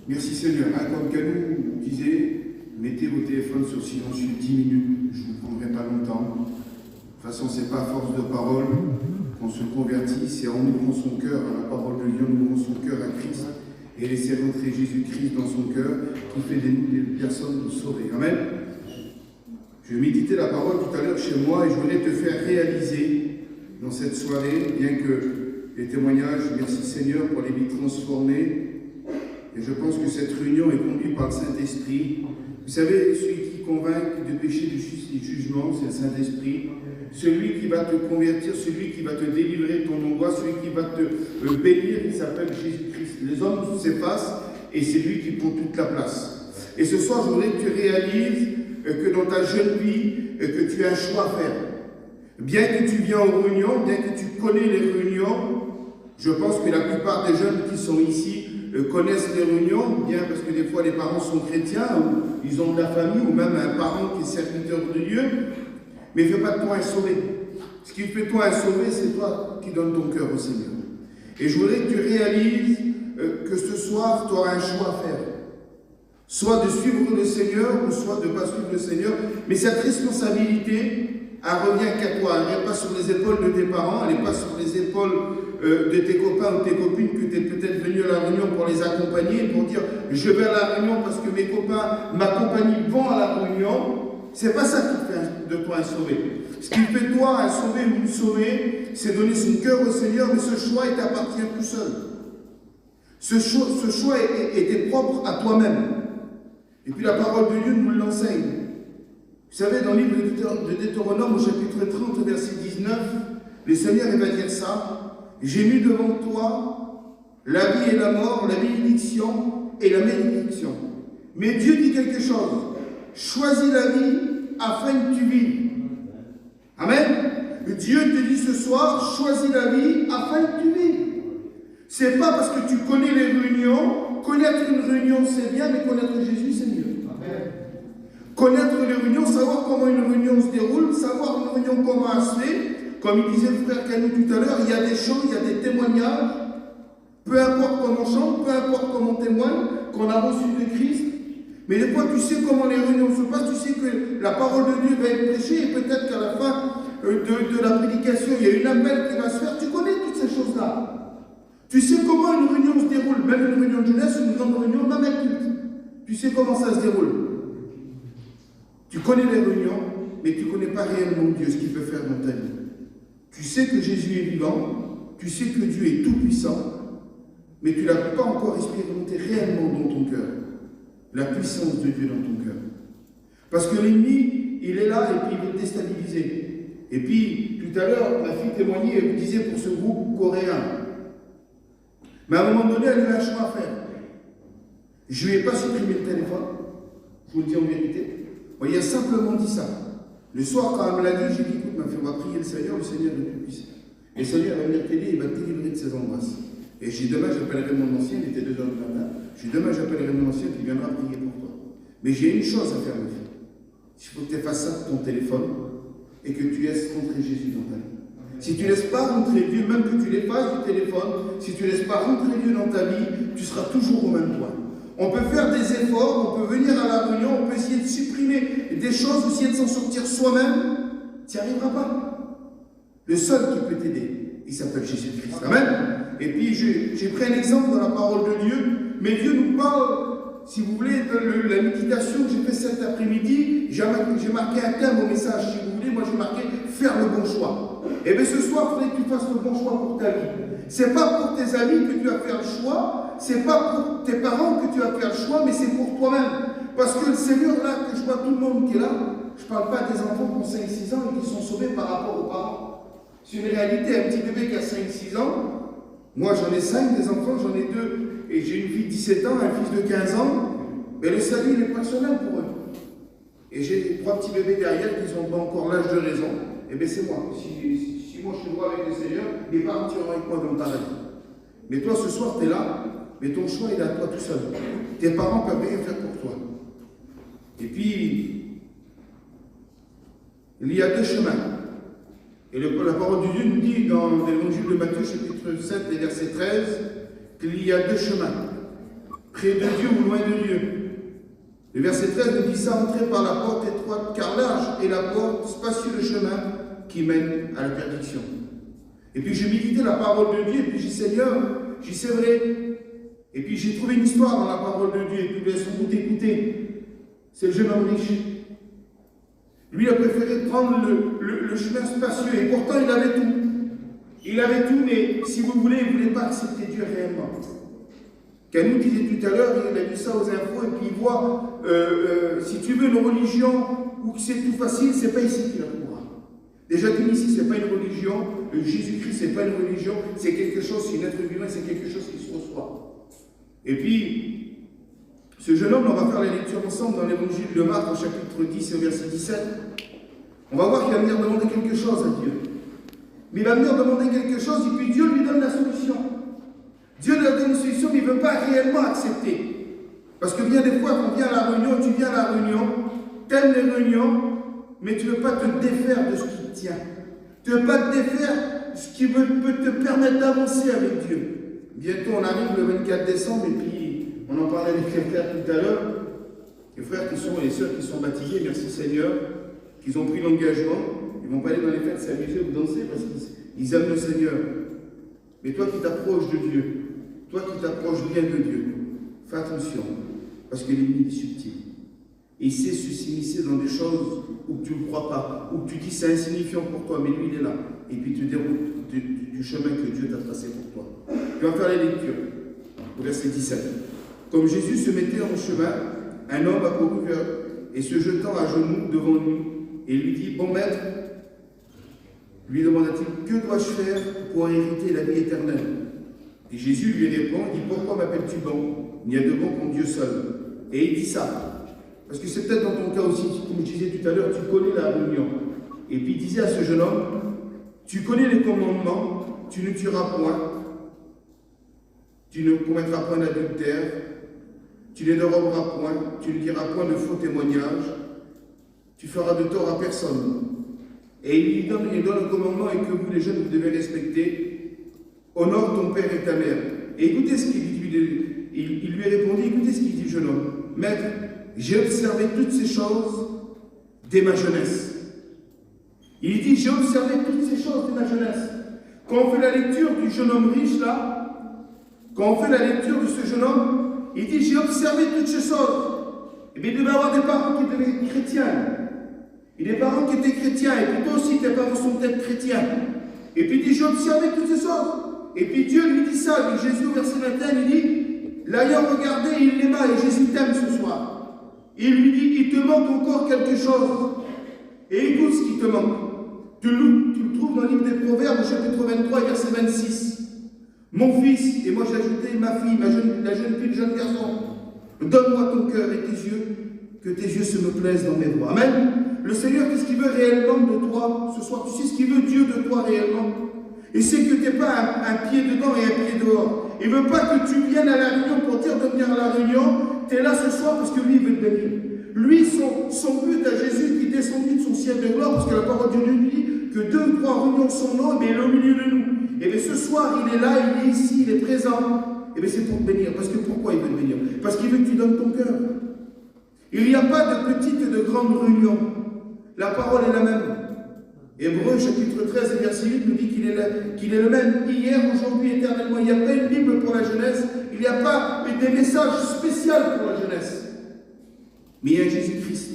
Merci Seigneur. Comme Canou disait, mettez vos téléphones sur silencieux 10 minutes. Je ne vous prendrai pas longtemps. De toute façon, ce n'est pas à force de parole qu'on se convertit, c'est en ouvrant son cœur à la parole de Dieu, en ouvrant son cœur à Christ et laisser rentrer Jésus-Christ dans son cœur qui fait des personnes sauvées. Amen. Je méditais la parole tout à l'heure chez moi et je voulais te faire réaliser dans cette soirée, bien que les témoignages, merci Seigneur pour les vies transformées, et je pense que cette réunion est conduite par le Saint-Esprit. Vous savez, celui qui convainc de péché, de justice et de jugement, c'est le Saint-Esprit. Celui qui va te convertir, celui qui va te délivrer de ton angoisse, celui qui va te bénir, il s'appelle Jésus-Christ. Les hommes s'effacent et c'est lui qui prend toute la place. Et ce soir, je voudrais que tu réalises que dans ta jeune vie, que tu as un choix à faire. Bien que tu viens aux réunions, bien que tu connais les réunions, je pense que la plupart des jeunes qui sont ici connaissent les réunions, bien parce que des fois les parents sont chrétiens, ou ils ont de la famille, ou même un parent qui est serviteur de Dieu, mais ne fais pas de toi un sauvé. Ce qui fait de toi un sauvé, c'est toi qui donnes ton cœur au Seigneur. Et je voudrais que tu réalises que ce soir, tu auras un choix à faire. Soit de suivre le Seigneur, ou soit de ne pas suivre le Seigneur, mais cette responsabilité, elle revient qu'à toi. Elle n'est pas sur les épaules de tes parents, elle n'est pas sur les épaules de tes copains ou tes copines que tu es peut-être venu à la réunion pour les accompagner, pour dire je vais à la réunion parce que mes copains, ma compagnie vont à la réunion. C'est pas ça qui fait de toi un sauvé. Ce qui fait de toi un sauvé ou une sauvée, c'est donner son cœur au Seigneur, mais ce choix, il t'appartient tout seul. Ce choix est propre à toi-même. Et puis la parole de Dieu nous l'enseigne. Vous savez, dans le livre de Deutéronome, au chapitre 30, verset 19, le Seigneur il va dire ça. J'ai mis devant toi la vie et la mort, la bénédiction et la malédiction. Mais Dieu dit quelque chose. Choisis la vie afin que tu vives. Amen. Dieu te dit ce soir, choisis la vie afin que tu vives. C'est pas parce que tu connais les réunions. Connaître une réunion c'est bien, mais connaître Jésus c'est mieux. Amen. Connaître les réunions, savoir comment une réunion se déroule, savoir une réunion comment elle se fait. Comme il disait le frère Canou tout à l'heure, il y a des chants, il y a des témoignages. Peu importe comment on chante, peu importe comment on témoigne, qu'on a reçu de Christ. Mais des fois, tu sais comment les réunions se passent, tu sais que la parole de Dieu va être prêchée et peut-être qu'à la fin de la prédication, il y a une appel qui va se faire. Tu connais toutes ces choses-là. Tu sais comment une réunion se déroule, même une réunion de jeunesse, une grande réunion, même un culte. Tu sais comment ça se déroule. Tu connais les réunions, mais tu ne connais pas réellement Dieu, ce qu'il peut faire dans ta vie. Tu sais que Jésus est vivant, tu sais que Dieu est tout-puissant, mais tu ne l'as pas encore expérimenté réellement dans ton cœur. La puissance de Dieu dans ton cœur. Parce que l'ennemi, il est là et puis il veut te déstabiliser. Et puis, tout à l'heure, ma fille témoignait, elle me disait pour ce groupe coréen. Mais à un moment donné, elle a eu un choix à faire. Je ne lui ai pas supprimé le téléphone, je vous le dis en vérité. Il a simplement dit ça. Le soir, quand elle me l'a dit, j'ai dit, écoute, on va prier le Seigneur est tout puissant. Et le Seigneur va venir t'aider, il va te délivrer de ses angoisses. Et j'ai dit, demain, j'appellerai mon ancien, il était 2h du matin. J'ai dit, demain, j'appellerai mon ancien qui viendra prier pour toi. Mais j'ai une chose à faire, ma fille. Il faut que tu fasses ça pour ton téléphone et que tu laisses rentrer Jésus dans ta vie. Si tu ne laisses pas rentrer Dieu, même que tu l'effaces du téléphone, si tu ne laisses pas rentrer Dieu dans ta vie, tu seras toujours au même point. On peut faire des efforts, on peut venir à la réunion, on peut essayer de supprimer des choses, essayer de s'en sortir soi-même. Tu n'y arriveras pas. Le seul qui peut t'aider, il s'appelle Jésus-Christ. Amen. Et puis j'ai pris un exemple dans la parole de Dieu, mais Dieu nous parle, si vous voulez, de la méditation que j'ai fait cet après-midi. J'ai marqué un thème au message, si vous voulez, moi j'ai marqué faire le bon choix. Et bien ce soir, il faudrait que tu fasses le bon choix pour ta vie. C'est pas pour tes amis que tu vas faire le choix, c'est pas pour tes parents que tu vas faire le choix, mais c'est pour toi-même. Parce que le Seigneur, là, que je vois tout le monde qui est là, je ne parle pas des enfants qui ont 5-6 ans et qui sont sauvés par rapport aux parents. C'est une réalité, un petit bébé qui a 5-6 ans, moi j'en ai 5 des enfants, j'en ai 2, et j'ai une fille de 17 ans, un fils de 15 ans, mais le salut il est personnel pour eux. Et j'ai 3 petits bébés derrière qui n'ont pas encore l'âge de raison, et bien c'est moi. Si moi je suis droit avec le Seigneur, mes parents tireront avec moi dans le paradis. Mais toi ce soir tu es là, mais ton choix il est à toi tout seul. Tes parents ne peuvent rien faire pour toi. Et puis, il y a 2 chemins. Et la parole de Dieu nous dit dans l'évangile de Matthieu, chapitre 7, et verset 13, qu'il y a 2 chemins. près de Dieu ou loin de Dieu. Le verset 13 nous dit ça, entrez par la porte étroite, car large est la porte, spacieux le chemin qui mène à la perdition. Et puis j'ai médité la parole de Dieu, et puis j'ai dit Seigneur, j'ai dit c'est vrai. Et puis j'ai trouvé une histoire dans la parole de Dieu, et puis vous allez sans doute écouter. C'est le jeune homme riche. Lui, il a préféré prendre le chemin spacieux, et pourtant il avait tout. Il avait tout, mais si vous voulez, il ne voulait pas accepter Dieu réellement. Canou disait tout à l'heure, il a vu ça aux infos, et puis il voit, si tu veux une religion où c'est tout facile, c'est pas ici qu'il a pouvoir. Déjà d'une ici, c'est pas une religion, Jésus-Christ, c'est pas une religion, c'est quelque chose, c'est une être humain, c'est quelque chose qui se reçoit. Et puis, ce jeune homme, on va faire la lecture ensemble dans l'évangile de Marc, au chapitre 10, au verset 17. On va voir qu'il va venir demander quelque chose à Dieu. Mais il va venir demander quelque chose, et puis Dieu lui donne la solution. Dieu lui donne une solution, mais il ne veut pas réellement accepter. Parce que bien des fois, quand on vient à la réunion, tu viens à la réunion, tu aimes les réunions, mais tu ne veux pas te défaire de ce qui te tient. Tu ne veux pas te défaire de ce qui peut te permettre d'avancer avec Dieu. Bientôt, on arrive le 24 décembre, et puis on en parlait avec les frères tout à l'heure. Les frères qui sont, et les sœurs qui sont baptisés, merci Seigneur, qu'ils ont pris l'engagement. Ils ne vont pas aller dans les fêtes s'amuser ou danser parce qu'ils aiment le Seigneur. Mais toi qui t'approches de Dieu, toi qui t'approches bien de Dieu, fais attention, parce que l'ennemi est subtil. Et il sait s'immiscer dans des choses où tu ne crois pas, où tu dis c'est insignifiant pour toi, mais lui il est là. Et puis tu déroutes du chemin que Dieu t'a tracé pour toi. Tu vas faire la lecture, au verset 17. Comme Jésus se mettait en chemin, un homme accourut et se jetant à genoux devant lui, et lui dit, bon maître, lui demanda-t-il, que dois-je faire pour hériter la vie éternelle? Et Jésus lui répond, il dit, pourquoi m'appelles-tu bon? Il n'y a de bon qu'en Dieu seul. Et il dit ça, parce que c'est peut-être dans ton cas aussi, comme je disais tout à l'heure, tu connais la réunion. Et puis il disait à ce jeune homme, tu connais les commandements, tu ne tueras point, tu ne commettras point d'adultère, tu ne déroberas point, tu ne diras point de faux témoignages, tu feras de tort à personne. Et il lui donne le commandement et que vous, les jeunes, vous devez respecter. Honore ton père et ta mère. Et écoutez ce qu'il dit. Il lui répondit, écoutez ce qu'il dit, jeune homme. Maître, j'ai observé toutes ces choses dès ma jeunesse. Il dit, j'ai observé toutes ces choses dès ma jeunesse. Quand on fait la lecture du jeune homme riche, là, quand on fait la lecture de ce jeune homme, il dit, j'ai observé toutes ces choses. Et bien, il devait avoir des parents qui étaient chrétiens. Et des parents qui étaient chrétiens, et puis toi aussi, tes parents sont peut-être chrétiens. Et puis il dit, j'ai observé toutes ces choses. Et puis Dieu lui dit ça, lui, Jésus au verset 21, il dit, l'ayant regardé, il l'aima, et Jésus t'aime ce soir. Il lui dit, il te manque encore quelque chose. Et écoute ce qui te manque. Tu le trouves dans le livre des Proverbes, chapitre 23, verset 26. Mon fils, et moi j'ai ajouté ma fille, la jeune fille, le jeune garçon, donne-moi ton cœur et tes yeux, que tes yeux se me plaisent dans mes voies. Amen. Le Seigneur, qu'est-ce qu'il veut réellement de toi ce soir? Tu sais ce qu'il veut Dieu de toi réellement? Et c'est que tu n'es pas un pied dedans et un pied dehors. Il ne veut pas que tu viennes à la réunion pour dire de venir à la réunion. Tu es là ce soir parce que lui, il veut te bénir. Lui, son but à Jésus qui est descendu de son ciel de gloire, parce que la parole de Dieu nous dit que 2 ou 3 réunions son nom, mais il est au milieu de nous. Et bien ce soir, il est là, il est ici, il est présent. Et bien c'est pour te bénir. Parce que pourquoi il veut te bénir? Parce qu'il veut que tu donnes ton cœur. Il n'y a pas de petite et de grande réunion. La parole est la même. Hébreux, chapitre 13, verset 8, nous dit qu'il est le même hier, aujourd'hui, éternellement. Il n'y a pas une Bible pour la jeunesse. Il n'y a pas des messages spéciaux pour la jeunesse. Mais il y a Jésus-Christ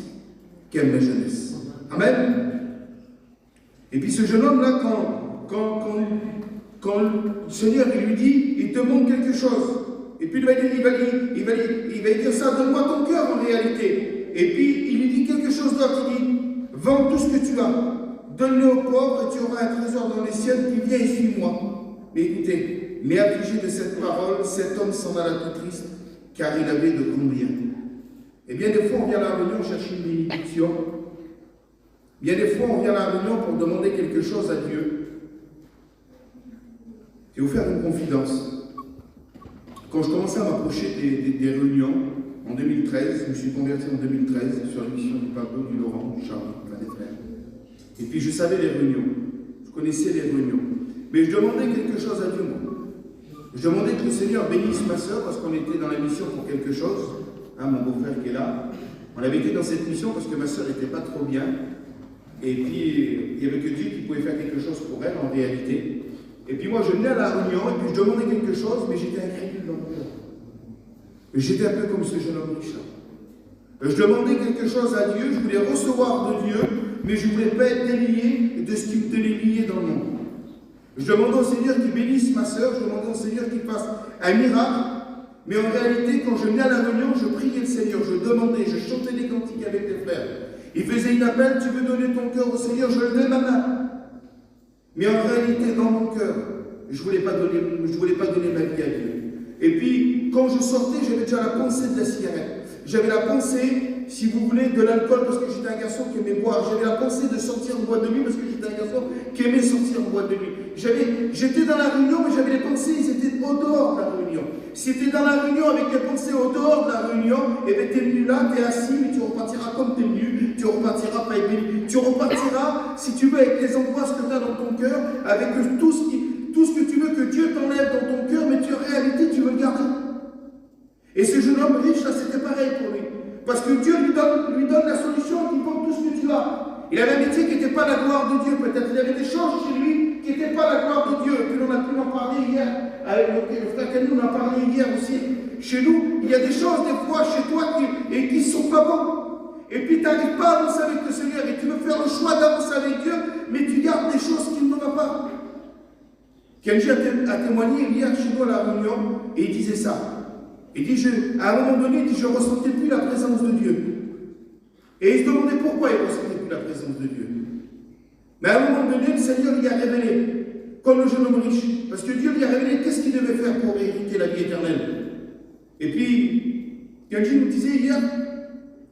qui aime la jeunesse. Amen. Et puis ce jeune homme-là, quand le Seigneur lui dit, il te manque quelque chose. Et puis il va dire ça, donne-moi ton cœur en réalité. Et puis il lui dit quelque chose d'autre, il dit, vends tout ce que tu as, donne-le aux pauvres et tu auras un trésor dans les cieux qui vient et suis-moi. Mais écoutez, mais affligé de cette parole, cet homme s'en alla tout triste, car il avait de grands biens. Et bien des fois on vient à la réunion chercher une bénédiction. Bien des fois on vient à la réunion pour demander quelque chose à Dieu. Je vais vous faire une confidence. Quand je commençais à m'approcher des réunions, en 2013, je me suis converti en 2013 sur l'émission du Pablo, du Laurent, du Charles, des frères. Et puis je savais les réunions, je connaissais les réunions. Mais je demandais quelque chose à Dieu, moi. Je demandais que le Seigneur bénisse ma soeur parce qu'on était dans la mission pour quelque chose. Hein, mon beau-frère qui est là. On avait été dans cette mission parce que ma soeur n'était pas trop bien. Et puis, il n'y avait que Dieu qui pouvait faire quelque chose pour elle en réalité. Et puis moi, je venais à la réunion et puis je demandais quelque chose, mais j'étais incrédule dans le cœur. J'étais un peu comme ce jeune homme riche là. Je demandais quelque chose à Dieu, je voulais recevoir de Dieu, mais je ne voulais pas être délié de ce qui me tenait lié dans le monde. Je demandais au Seigneur qu'il bénisse ma soeur, je demandais au Seigneur qu'il fasse un miracle, mais en réalité, quand je venais à la réunion, je priais le Seigneur, je demandais, je chantais des cantiques avec les frères. Il faisait une appel, tu veux donner ton cœur au Seigneur, je levais ma main. Mais en réalité, dans mon cœur, je ne voulais pas donner ma vie à Dieu. Et puis, quand je sortais, j'avais déjà la pensée de la cigarette. J'avais la pensée, si vous voulez, de l'alcool parce que j'étais un garçon qui aimait boire. J'avais la pensée de sortir en boîte de nuit parce que j'étais un garçon qui aimait sortir en boîte de nuit. J'étais dans la réunion, mais j'avais les pensées, ils étaient au dehors de la réunion. Si tu es dans la réunion avec les pensées au dehors de la réunion, et bien tu es venu là, tu es assis, mais tu repartiras comme tu es venu, tu repartiras pas ébéni. Tu repartiras, si tu veux, avec les angoisses que tu as dans ton cœur, avec tout ce que tu veux que Dieu t'enlève dans ton cœur, mais en réalité, tu veux le garder. Et ce jeune homme riche, là, c'était pareil pour lui. Parce que Dieu lui donne la solution qui porte tout ce que tu as. Il avait un métier qui n'était pas la gloire de Dieu, peut-être. Il avait des choses chez lui qui n'étaient pas la gloire de Dieu. Et puis on a pu en parler hier, avec le frère Camille, on a parlé hier aussi. Chez nous, il y a des choses, des fois, chez toi, qui ne sont pas bonnes. Et puis tu n'arrives pas à avancer avec le Seigneur. Et tu veux faire le choix d'avancer avec Dieu, mais tu gardes des choses qui ne vont pas. Kenji a témoigné hier chez nous à la réunion, et il disait ça. Il dit, à un moment donné, il dit, je ne ressentais plus la présence de Dieu. Et il se demandait pourquoi il ne ressentait plus la présence de Dieu. Mais à un moment donné, le Seigneur lui a révélé, comme le jeune homme riche, parce que Dieu lui a révélé qu'est-ce qu'il devait faire pour hériter la vie éternelle. Et puis, Kenji nous disait hier,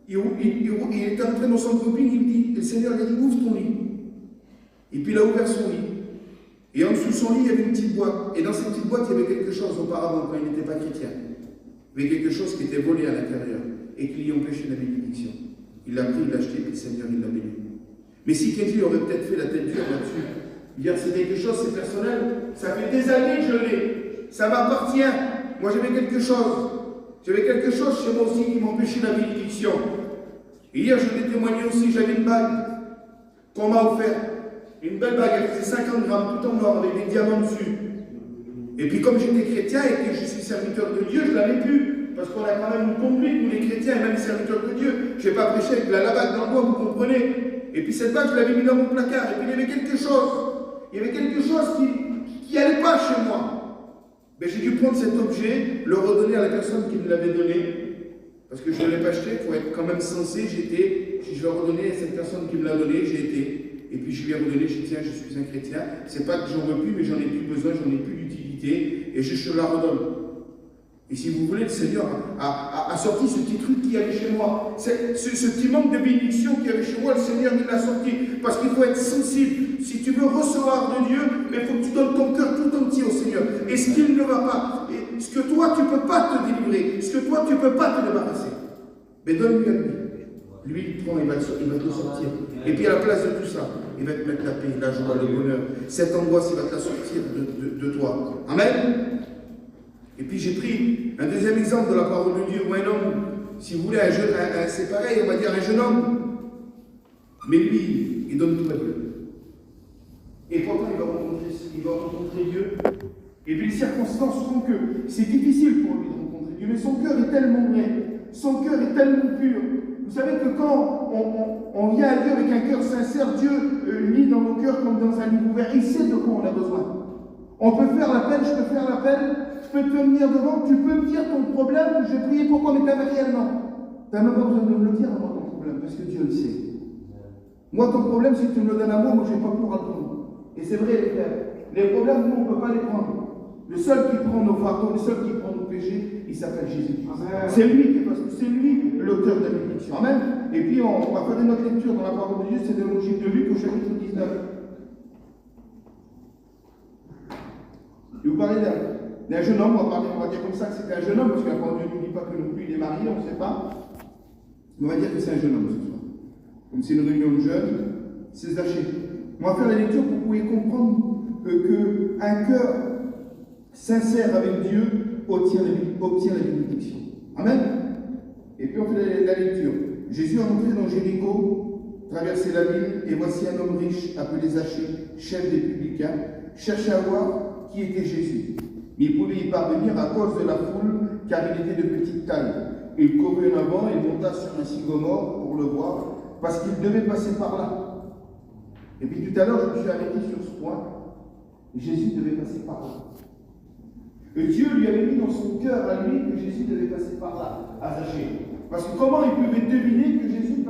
il était entré dans son copine, il dit, le Seigneur lui a dit, ouvre ton lit. Et puis il a ouvert son lit. Et en dessous de son lit, il y avait une petite boîte. Et dans cette petite boîte, il y avait quelque chose auparavant, quand il n'était pas chrétien. Il y avait quelque chose qui était volé à l'intérieur et qui lui empêchait la bénédiction. Il l'a pris, il l'a acheté, et puis le Seigneur, il l'a béni. Mais si Kenji aurait peut-être fait la tête dure là-dessus, dire c'est quelque chose, c'est personnel, ça fait des années que je l'ai, ça m'appartient. Moi, j'avais quelque chose chez moi aussi qui m'empêchait la bénédiction. Et hier, je l'ai témoigné aussi, j'avais une bague qu'on m'a offerte. Une belle bague, elle faisait 50 grammes, tout en or, avec des diamants dessus. Et puis comme j'étais chrétien et que je suis serviteur de Dieu, je ne l'avais plus. Parce qu'on a quand même une conduite, nous les chrétiens et même les serviteurs de Dieu. Je n'ai pas prêché avec la bague dans le bois, vous comprenez. Et puis cette bague, je l'avais mis dans mon placard. Et puis il y avait quelque chose qui n'allait pas chez moi. Mais j'ai dû prendre cet objet, le redonner à la personne qui me l'avait donné. Parce que je ne l'ai pas acheté, il faut être quand même sensé. Si je vais redonner à cette personne qui me l'a donné, j'ai été. Et puis je lui ai redonné, je dis tiens, je suis un chrétien. C'est pas que j'en veux plus, mais j'en ai plus besoin, j'en ai plus d'utilité. Et je la redonne. Et si vous voulez, le Seigneur a sorti ce petit truc qu'il y avait chez moi. Ce petit manque de bénédiction qu'il y avait chez moi, le Seigneur il l'a sorti. Parce qu'il faut être sensible. Si tu veux recevoir de Dieu, il faut que tu donnes ton cœur tout entier au Seigneur. Et ce qu'il ne va pas, et ce que toi tu ne peux pas te délivrer, ce que toi tu ne peux pas te débarrasser, mais donne-lui à lui. Lui, il prend, il va te sortir. Et puis à la place de tout ça, il va te mettre la paix, la joie, le bonheur. Cette angoisse, il va te la sortir de toi. Amen. Et puis j'ai pris un deuxième exemple de la parole de Dieu où un homme, si vous voulez, c'est pareil, on va dire un jeune homme, mais lui, il donne tout à Dieu. Et pourtant, il va rencontrer Dieu. Et puis les circonstances font que c'est difficile pour lui de rencontrer Dieu, mais son cœur est tellement vrai, son cœur est tellement pur. Vous savez que quand on vient à Dieu avec un cœur sincère, Dieu lit dans nos cœurs comme dans un livre ouvert. Il sait de quoi on a besoin. On peut faire l'appel, je peux faire l'appel, je peux te venir devant, tu peux me dire ton problème, je vais prier pour toi, mais tu n'as réellement. Tu n'as même pas besoin de me le dire à moi ton problème, parce que Dieu le sait. Moi, ton problème, si tu me le donnes à moi, je n'ai pas pour répondre. Et c'est vrai, les frères. Les problèmes, nous, on ne peut pas les prendre. Le seul qui prend nos fardeaux, le seul qui prend nos péchés, il s'appelle Jésus. C'est lui qui est, parce que c'est lui l'auteur de la bénédiction. Amen. Et puis on va faire notre lecture dans la parole de Dieu, c'est de l'évangile de Luc au chapitre 19. Je vais vous parler d'un jeune homme, on va dire comme ça que c'était un jeune homme, parce que la parole de Dieu ne dit pas que non plus il est marié, on ne sait pas. On va dire que c'est un jeune homme ce soir. Comme c'est une réunion de jeunes, c'est Zachée. On va faire la lecture pour que vous puissiez comprendre qu'un cœur sincère avec Dieu obtient la bénédiction. Amen. Et puis on fait la lecture. Jésus est entré dans Jéricho, traversait la ville, et voici un homme riche appelé Zachée, chef des publicains, cherchait à voir qui était Jésus. Mais il pouvait y parvenir à cause de la foule, car il était de petite taille. Il courut en avant et monta sur un sycomore pour le voir, parce qu'il devait passer par là. Et puis tout à l'heure, je me suis arrêté sur ce point. Jésus devait passer par là. Et Dieu lui avait mis dans son cœur à lui que Jésus devait passer par là, à Zachée. Parce que comment il pouvait deviner que Jésus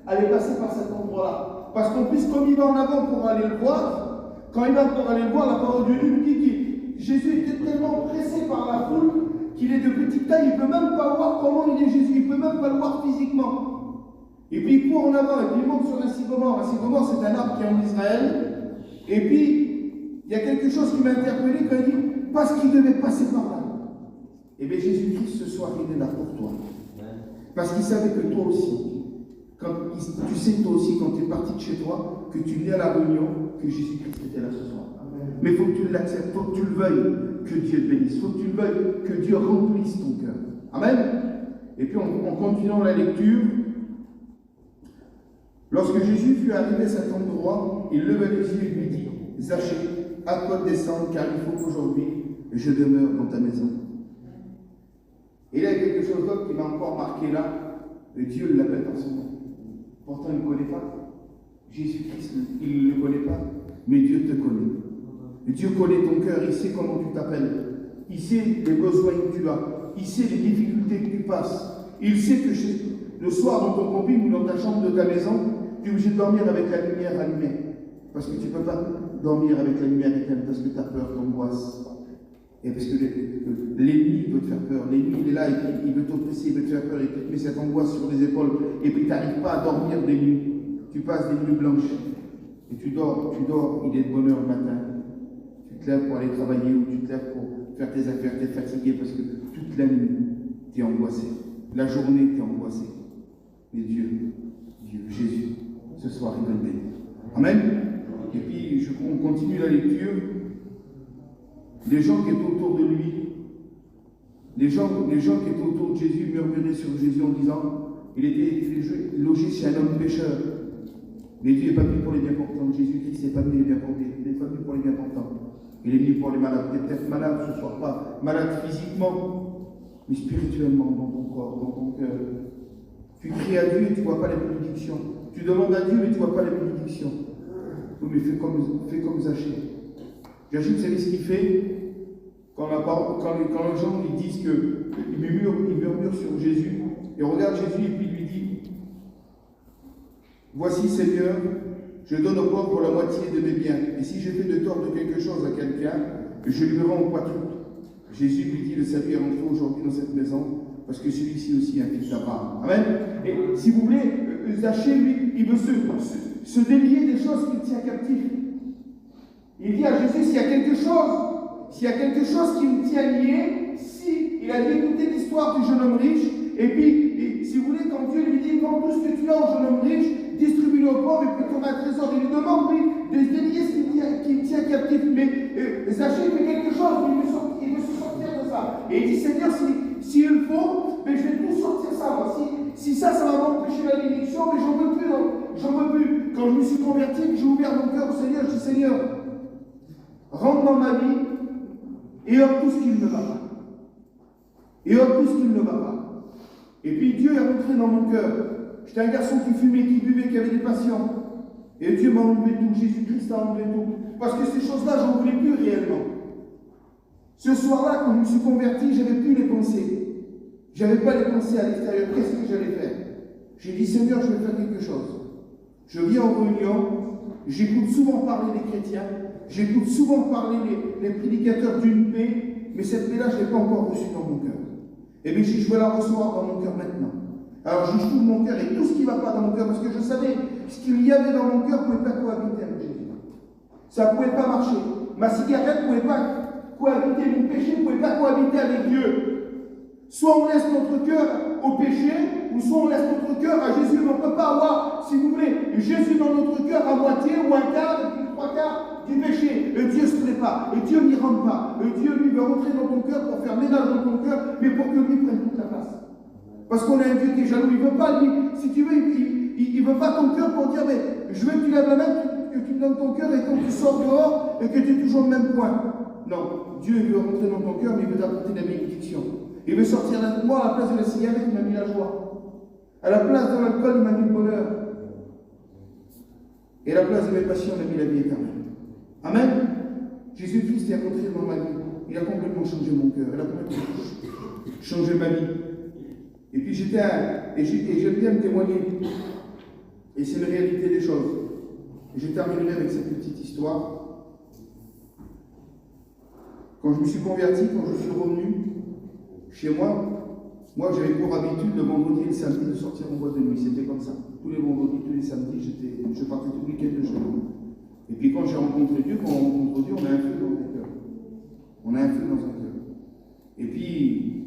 allait passer par cet endroit-là? Parce qu'en plus, comme il va en avant pour aller le voir, quand il va pour aller le voir, la parole de Dieu nous dit que Jésus était tellement pressé par la foule qu'il est de petite taille, il ne peut même pas voir comment il est Jésus, il ne peut même pas le voir physiquement. Et puis il court en avant, et puis il monte sur un sycomore. Un sycomore, c'est un arbre qui est en Israël. Et puis, il y a quelque chose qui m'a interpellé quand il dit, parce qu'il devait passer par là. Et bien Jésus-Christ, ce soir, il est là pour toi. Parce qu'il savait que toi aussi, tu sais toi aussi, quand tu es parti de chez toi, que tu viens à la réunion, que Jésus-Christ était là ce soir. Mais il faut que tu l'acceptes, il faut que tu le veuilles, que Dieu te bénisse. Il faut que tu le veuilles, que Dieu remplisse ton cœur. Amen. Et puis en continuant la lecture, lorsque Jésus fut arrivé à cet endroit, il leva les yeux et lui dit, Zachée, à toi de descendre, car il faut qu'aujourd'hui je demeure dans ta maison. Et là, il y a quelque chose d'autre qui m'a encore marqué là. Dieu l'appelle par son nom. Pourtant, il ne le connaît pas. Jésus-Christ, il ne le connaît pas. Mais Dieu te connaît. Dieu connaît ton cœur. Il sait comment tu t'appelles. Il sait les besoins que tu as. Il sait les difficultés que tu passes. Il sait que le soir, dans ton camping ou dans ta chambre de ta maison, tu es obligé de dormir avec la lumière allumée. Parce que tu ne peux pas dormir avec la lumière éteinte parce que tu as peur, t'angoisses. Et parce que l'ennemi veut te faire peur. L'ennemi, il est là, il veut t'oppresser, il veut te faire peur, il te met cette angoisse sur les épaules. Et puis tu n'arrives pas à dormir des nuits. Tu passes des nuits blanches. Et tu dors, il est de bonne heure le matin. Tu te lèves pour aller travailler ou tu te lèves pour faire tes affaires, tu es fatigué parce que toute la nuit, tu es angoissé. La journée, tu es angoissé. Mais Dieu, Jésus, ce soir, il va te bénir. Amen. Et puis, on continue la lecture. Les gens qui étaient autour de lui, les gens qui étaient autour de Jésus murmuraient sur Jésus en disant, il était logé chez un homme pécheur. Mais Dieu n'est pas venu pour les bien portants. Jésus-Christ n'est pas venu les bien portés. Il n'est pas venu pour les bien portants. Il est venu pour les malades. Tu es peut-être malade ce soir, pas malade physiquement, mais spirituellement dans ton corps, dans ton cœur. Tu cries à Dieu et tu ne vois pas les bénédictions. Tu demandes à Dieu et tu ne vois pas les bénédictions. Oui, mais fais comme Zachée. Zachée, vous savez ce qu'il fait quand les gens ils disent qu'ils murmurent sur Jésus, et regarde Jésus et puis il lui dit, voici Seigneur, je donne aux pauvres la moitié de mes biens, et si j'ai fait de tort de quelque chose à quelqu'un, je lui rends quoi tout. Jésus lui dit, le salut est rentré aujourd'hui dans cette maison, parce que celui-ci aussi est un fils d'Abraham. Amen. Et si vous voulez, Zachée, lui, il veut se délier des choses qu'il tient captif. Il dit à Jésus, s'il y a quelque chose qui me tient lié, si il a dit, écoutez l'histoire du jeune homme riche, et puis, si vous voulez, quand Dieu lui dit, vends tout ce que tu as au jeune homme riche, distribue-le aux pauvres, et puis tu auras un trésor, il lui demande, lui, de se délier ce qui tient captif. Mais Zachée fait quelque chose, il veut se sortir de ça. Et il dit, Seigneur, s'il le faut, mais je vais tout sortir ça, moi. Si ça va m'empêcher la bénédiction, mais j'en veux plus. Quand je me suis converti, j'ai ouvert mon cœur au Seigneur, je dis, Seigneur, rentre dans ma vie et ôte tout ce qui ne va pas. Et puis Dieu est rentré dans mon cœur. J'étais un garçon qui fumait, qui buvait, qui avait des passions. Et Dieu m'a enlevé tout, Jésus-Christ a enlevé tout. Parce que ces choses-là, j'en voulais plus réellement. Ce soir-là, quand je me suis converti, je n'avais plus les pensées. Je n'avais pas les pensées à l'extérieur. Qu'est-ce que j'allais faire? J'ai dit, Seigneur, je vais faire quelque chose. Je viens en réunion, j'écoute souvent parler des chrétiens, j'écoute souvent parler les prédicateurs d'une paix, mais cette paix-là, je ne l'ai pas encore reçue dans mon cœur. Et bien, je vais la recevoir dans mon cœur maintenant. Alors, je trouve mon cœur et tout ce qui ne va pas dans mon cœur, parce que je savais ce qu'il y avait dans mon cœur ne pouvait pas cohabiter avec Jésus. Ça ne pouvait pas marcher. Ma cigarette ne pouvait pas cohabiter, mon péché ne pouvait pas cohabiter avec Dieu. Soit on laisse notre cœur au péché, ou soit on laisse notre cœur à Jésus. Mais on ne peut pas avoir, si vous voulez, Jésus dans notre cœur à moitié, ou un quart, et puis trois quarts du péché. Dieu ne se plaît pas. Dieu n'y rentre pas. Dieu, lui, veut rentrer dans ton cœur pour faire ménage dans ton cœur, mais pour que lui prenne toute la place. Parce qu'on a un Dieu qui est jaloux. Il ne veut pas, lui, si tu veux, il ne veut pas ton cœur pour dire, mais je veux que tu lèves la main, que tu me donnes ton cœur, et quand tu sors dehors, et que tu es toujours au même point. Non, Dieu veut rentrer dans ton cœur, mais il veut t'apporter la bénédiction. Il veut sortir moi à la place de la cigarette, il m'a mis la joie. À la place de l'alcool, il m'a mis le bonheur. Et à la place de mes passions, il a mis la vie éternelle. Amen. Jésus-Christ est rentré dans ma vie. Il a complètement changé mon cœur. Il a complètement changé ma vie. Et puis j'aime bien me témoigner. Et c'est une réalité des choses. Et je terminerai avec cette petite histoire. Quand je me suis converti, quand je suis revenu chez moi j'avais pour habitude le vendredi et le samedi de sortir en boîte de nuit. C'était comme ça. Tous les vendredis, tous les samedis, je partais tout le week-end de chez moi. Et puis quand j'ai rencontré Dieu, quand on rencontre Dieu, on a un feu dans un cœur. On a un feu dans un cœur. Et puis,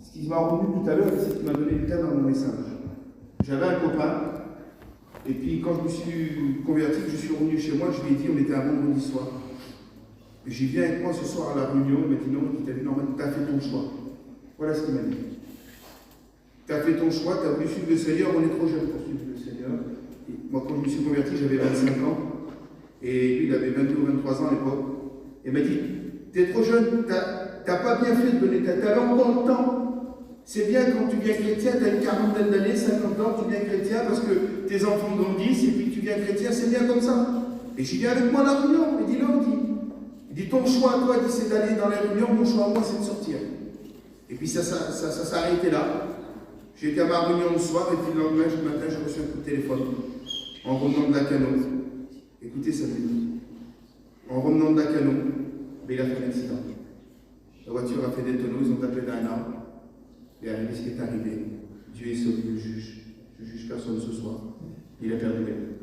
ce qui m'a revenu tout à l'heure, c'est ce qui m'a donné le thème à mon message. J'avais un copain, et puis quand je me suis converti, je suis revenu chez moi, je lui ai dit, on était un vendredi soir. J'ai viens avec moi ce soir à la réunion, il m'a dit non, il t'a dit normalement, tu as fait ton choix. Voilà ce qu'il m'a dit. Tu as fait ton choix, tu as voulu suivre le Seigneur, on est trop jeune pour suivre le Seigneur. Et moi, quand je me suis converti, j'avais 25 ans, et lui, il avait 22 ou 23 ans à l'époque. Et il m'a dit, tu es trop jeune, tu n'as pas bien fait de donner ta talent encore le temps. C'est bien quand tu viens chrétien, tu as une quarantaine d'années, 50 ans, tu viens chrétien parce que tes enfants grandissent, et puis tu viens chrétien, c'est bien comme ça. Et j'y viens avec moi à la réunion, il dit non, il dit ton choix à toi, c'est d'aller dans la réunion, mon choix à moi, c'est de sortir. Et puis ça s'est arrêté là. J'ai été à ma réunion le soir, et puis le lendemain, le matin, j'ai reçu un coup de téléphone en revenant de la Cano. Écoutez ça, en revenant de la Cano, mais il a fait un accident. La voiture a fait des tonneaux, ils ont tapé d'un arbre. Et arrivé ce qui est arrivé. Dieu est sauvé le juge. Je ne juge personne ce soir. Il a perdu la vie.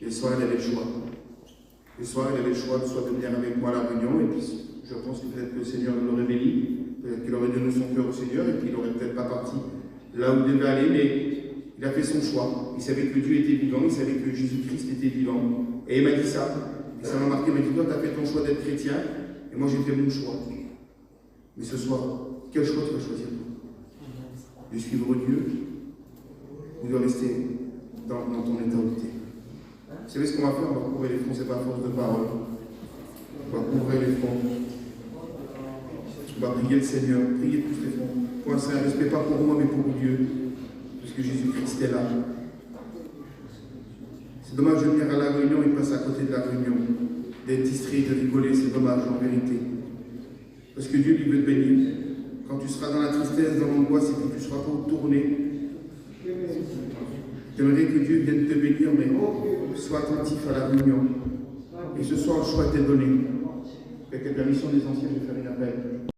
Et le soir, il avait le choix. Le soir, il avait le choix de soit de venir avec moi à la réunion, et puis je pense que peut-être que le Seigneur l'aurait béni, peut-être qu'il aurait donné son cœur au Seigneur, et puis il n'aurait peut-être pas parti là où il devait aller, mais il a fait son choix. Il savait que Dieu était vivant, il savait que Jésus-Christ était vivant. Et il m'a dit ça. Et ça m'a marqué, il m'a dit, toi, tu as fait ton choix d'être chrétien, et moi j'ai fait mon choix. Mais ce soir, quel choix tu vas choisir? De suivre Dieu ou de rester dans ton éternité? Vous savez ce qu'on va faire? On va couvrir les fronts, c'est pas force de parole. On va couvrir les fronts. On va prier le Seigneur, prier tous les fronts. Pour un saint respect, pas pour moi, mais pour Dieu. Parce que Jésus-Christ est là. C'est dommage de venir à la réunion et passer à côté de la réunion. D'être distrait, de rigoler, c'est dommage en vérité. Parce que Dieu lui veut te bénir. Quand tu seras dans la tristesse, dans l'angoisse, et que tu ne seras pas tourné, j'aimerais que Dieu vienne te bénir, mais sois attentif à la réunion. Et ce soir, le choix t'est donné. Avec la permission des anciens, je vais faire une appel.